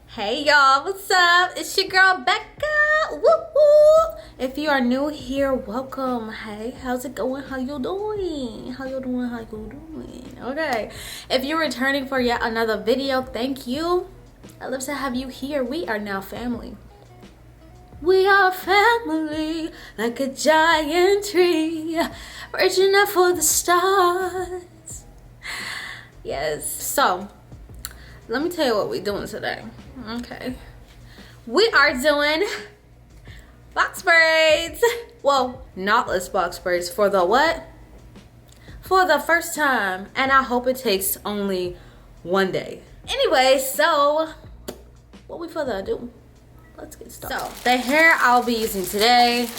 Hey y'all, what's up? It's your girl Becca. Woo woo. If you are new here, welcome. Hey, how's it going? How you doing? How you doing? How you doing? Okay. If you're returning for yet another video, thank you. I love to have you here. We are now family. We are family, like a giant tree, reaching up for the stars. Yes. So, let me tell you what we're doing today. Okay. We are doing box braids. Well, knotless box braids for the what? For the first time. And I hope it takes only one day. Anyway, so, what we further ado, let's get started. So, the hair I'll be using today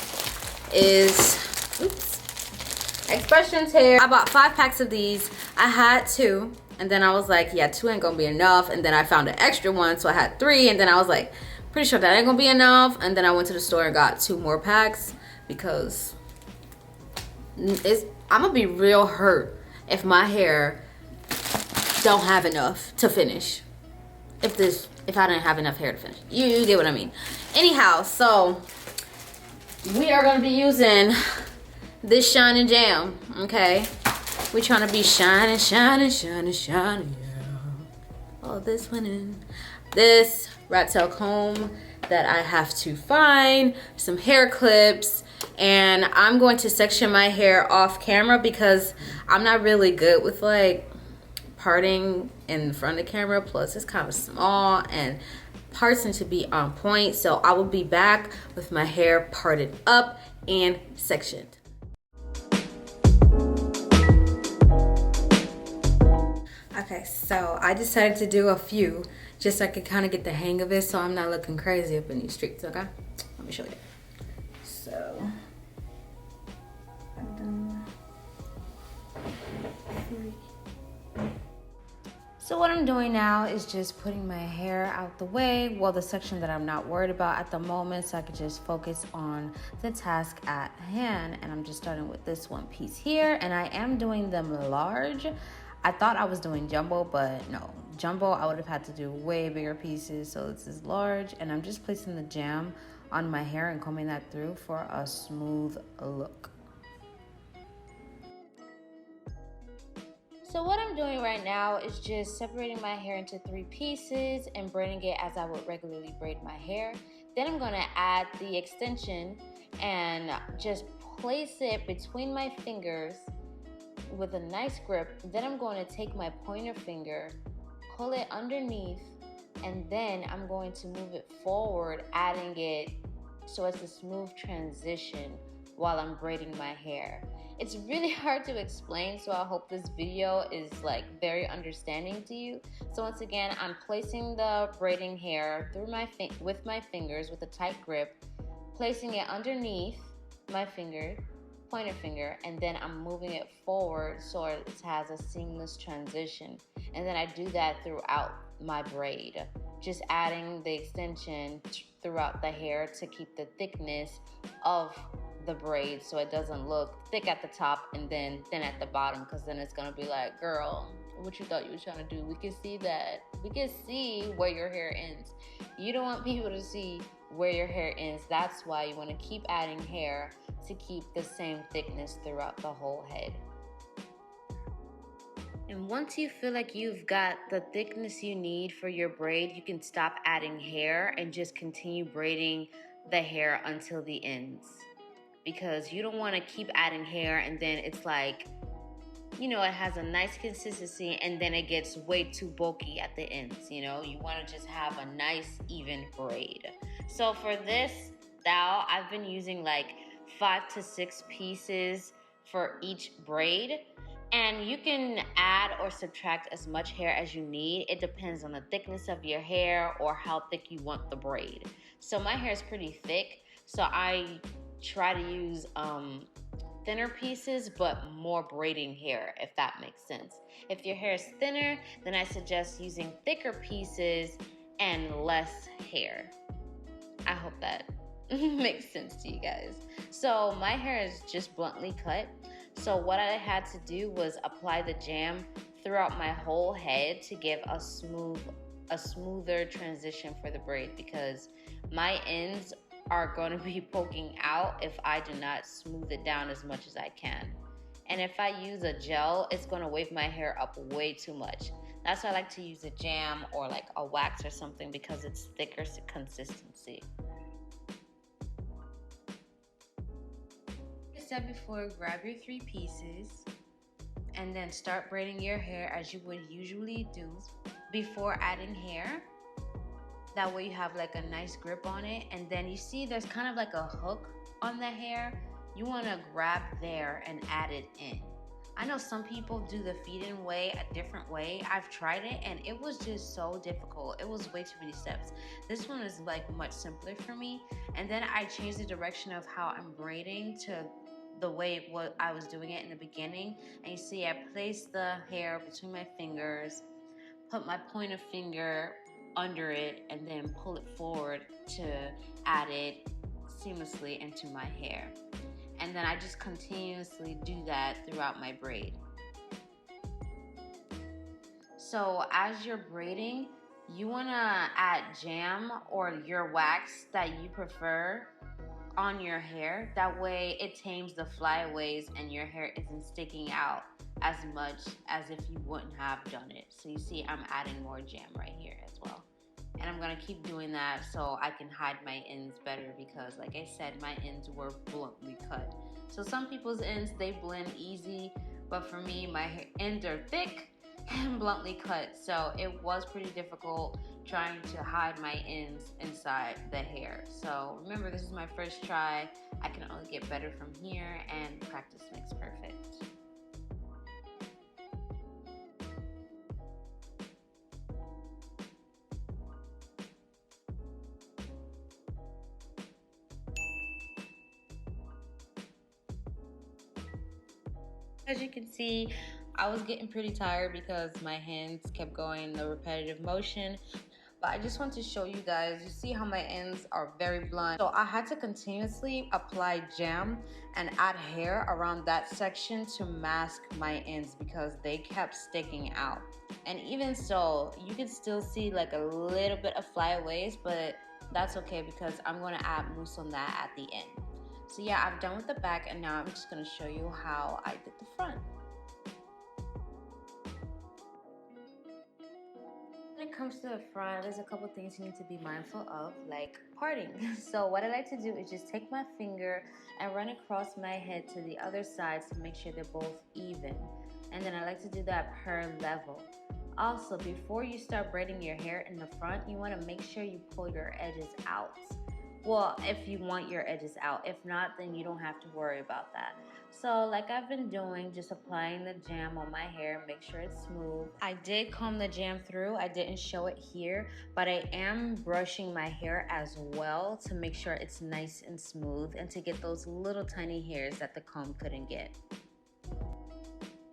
is, Expressions hair. I bought 5 packs of these. I had 2. And then I was like, yeah, 2 ain't gonna be enough. And then I found an extra one, so I had 3. And then I was like, pretty sure that ain't gonna be enough. And then I went to the store and got 2 more packs because I'm gonna be real hurt if my hair don't have enough to finish. If I didn't have enough hair to finish. You get what I mean. Anyhow, so we are gonna be using this Shine and Jam, okay? We trying to be shining, shining, shining, shining, yeah. Oh, this one in. This rat tail comb that I have to find, some hair clips, and I'm going to section my hair off camera because I'm not really good with like parting in front of the camera. Plus, it's kind of small and parts need to be on point. So I will be back with my hair parted up and sectioned. Okay, so I decided to do a few just so I could kind of get the hang of it so I'm not looking crazy up in these streets, okay? Let me show you. So, I've done 3. So what I'm doing now is just putting my hair out the way, well, the section that I'm not worried about at the moment, so I could just focus on the task at hand. And I'm just starting with this one piece here, and I am doing them large. I thought I was doing jumbo, but no. Jumbo, I would have had to do way bigger pieces, so this is large. And I'm just placing the jam on my hair and combing that through for a smooth look. So what I'm doing right now is just separating my hair into 3 pieces and braiding it as I would regularly braid my hair. Then I'm gonna add the extension and just place it between my fingers with a nice grip. Then I'm going to take my pointer finger, pull it underneath, and then I'm going to move it forward, adding it so it's a smooth transition while I'm braiding my hair. It's really hard to explain, so I hope this video is like very understanding to you. So once again, I'm placing the braiding hair through with my fingers with a tight grip, placing it underneath my finger, pointer finger, and then I'm moving it forward so it has a seamless transition. And then I do that throughout my braid, just adding the extension throughout the hair to keep the thickness of the braid so it doesn't look thick at the top and then thin at the bottom, because then it's gonna be like, girl, what you thought you was trying to do? We can see that. We can see where your hair ends. You don't want people to see where your hair ends. That's why you want to keep adding hair to keep the same thickness throughout the whole head. And once you feel like you've got the thickness you need for your braid, you can stop adding hair and just continue braiding the hair until the ends. Because you don't want to keep adding hair and then it's like, you know, it has a nice consistency and then it gets way too bulky at the ends, you know? You want to just have a nice, even braid. So for this style, I've been using like 5 to 6 pieces for each braid. And you can add or subtract as much hair as you need. It depends on the thickness of your hair or how thick you want the braid. So my hair is pretty thick, so I try to use thinner pieces but more braiding hair, if that makes sense. If your hair is thinner, then I suggest using thicker pieces and less hair. I hope that makes sense to you guys. So my hair is just bluntly cut. So what I had to do was apply the jam throughout my whole head to give a smoother transition for the braid, because my ends are going to be poking out if I do not smooth it down as much as I can. And if I use a gel, it's going to wave my hair up way too much. That's why I like to use a jam or like a wax or something, because it's thicker consistency. Like I said before, grab your 3 pieces and then start braiding your hair as you would usually do before adding hair. That way you have like a nice grip on it, and then you see there's kind of like a hook on the hair. You want to grab there and add it in. I know some people do the feed-in way a different way. I've tried it and it was just so difficult. It was way too many steps. This one is like much simpler for me. And then I changed the direction of how I'm braiding to the way what I was doing it in the beginning. And you see I placed the hair between my fingers, put my pointer finger under it, and then pull it forward to add it seamlessly into my hair. And then I just continuously do that throughout my braid. So as you're braiding, you want to add jam or your wax that you prefer on your hair. That way it tames the flyaways and your hair isn't sticking out as much as if you wouldn't have done it. So you see I'm adding more jam right here as well. And I'm going to keep doing that so I can hide my ends better, because like I said, my ends were bluntly cut. So some people's ends, they blend easy, but for me, my ends are thick and bluntly cut. So it was pretty difficult trying to hide my ends inside the hair. So remember, this is my first try. I can only get better from here, and practice makes perfect. As you can see, I was getting pretty tired because my hands kept going in a repetitive motion. But I just want to show you guys, you see how my ends are very blunt. So I had to continuously apply jam and add hair around that section to mask my ends because they kept sticking out. And even so, you can still see like a little bit of flyaways, but that's okay because I'm going to add mousse on that at the end. So yeah, I'm done with the back, and now I'm just going to show you how I did the front. When it comes to the front, there's a couple things you need to be mindful of, like parting. So what I like to do is just take my finger and run across my head to the other side to make sure they're both even. And then I like to do that per level. Also, before you start braiding your hair in the front, you want to make sure you pull your edges out. Well, if you want your edges out. If not, then you don't have to worry about that. So like I've been doing, just applying the jam on my hair, make sure it's smooth. I did comb the jam through. I didn't show it here, but I am brushing my hair as well to make sure it's nice and smooth and to get those little tiny hairs that the comb couldn't get.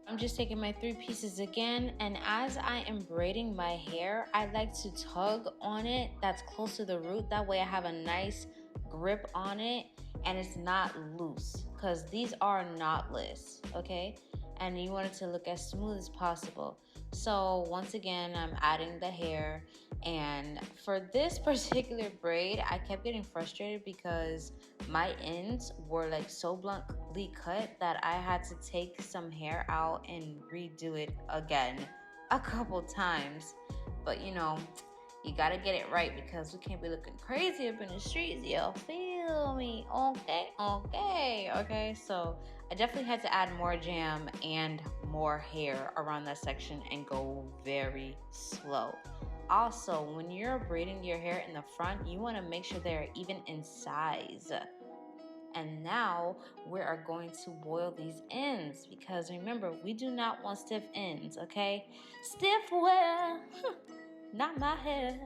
I'm just taking my 3 pieces again, and as I am braiding my hair, I like to tug on it that's close to the root. That way I have a nice grip on it and it's not loose, because these are knotless, okay? And you want it to look as smooth as possible. So once again, I'm adding the hair, and for this particular braid, I kept getting frustrated because my ends were like so bluntly cut that I had to take some hair out and redo it again a couple times. But you know, you gotta get it right because we can't be looking crazy up in the streets, y'all feel me? Okay. So I definitely had to add more jam and more hair around that section and go very slow. Also, when you're braiding your hair in the front, you want to make sure they're even in size. And now we are going to boil these ends, because remember, we do not want stiff ends, okay? Stiff where? Not my hair.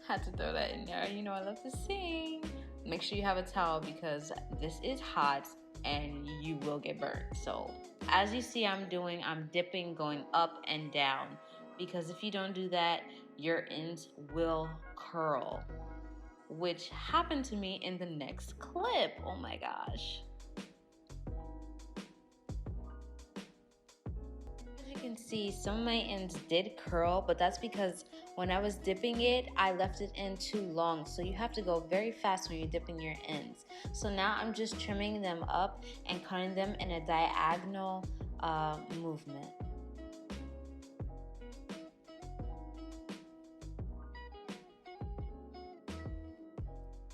Had to throw that in there. You know I love to sing. Make sure you have a towel because this is hot and you will get burned. So as you see I'm dipping, going up and down, because if you don't do that, your ends will curl, which happened to me in the next clip. Oh my gosh. you can see, some of my ends did curl, but that's because when I was dipping it, I left it in too long. So you have to go very fast when you're dipping your ends. So now I'm just trimming them up and cutting them in a diagonal movement.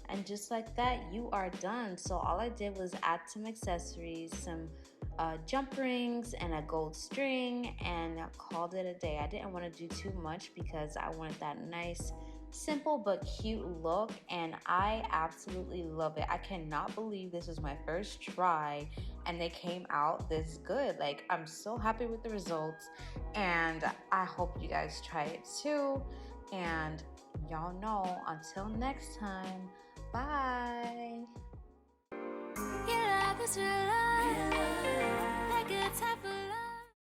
And just like that, you are done. So all I did was add some accessories, some jump rings and a gold string, and called it a day. I didn't want to do too much because I wanted that nice, simple but cute look, and I absolutely love it. I cannot believe this was my first try and they came out this good. Like, I'm so happy with the results, and I hope you guys try it too. And y'all know, until next time, bye. Your love is real love, like a